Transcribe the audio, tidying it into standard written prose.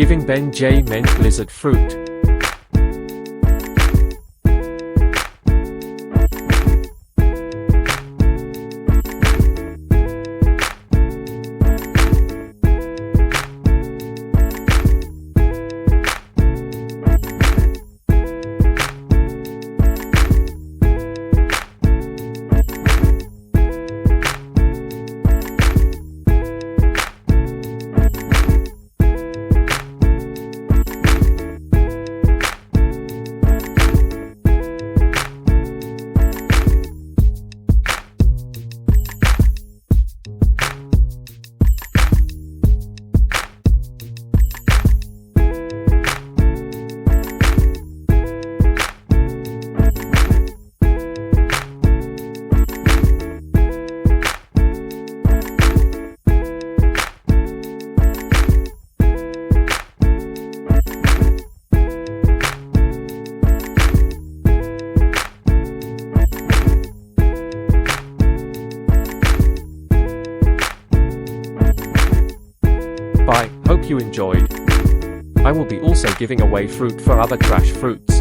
Giving benjaymen blizzard fruit. Bye, hope you enjoyed. I will be also giving away fruit for other trash fruits.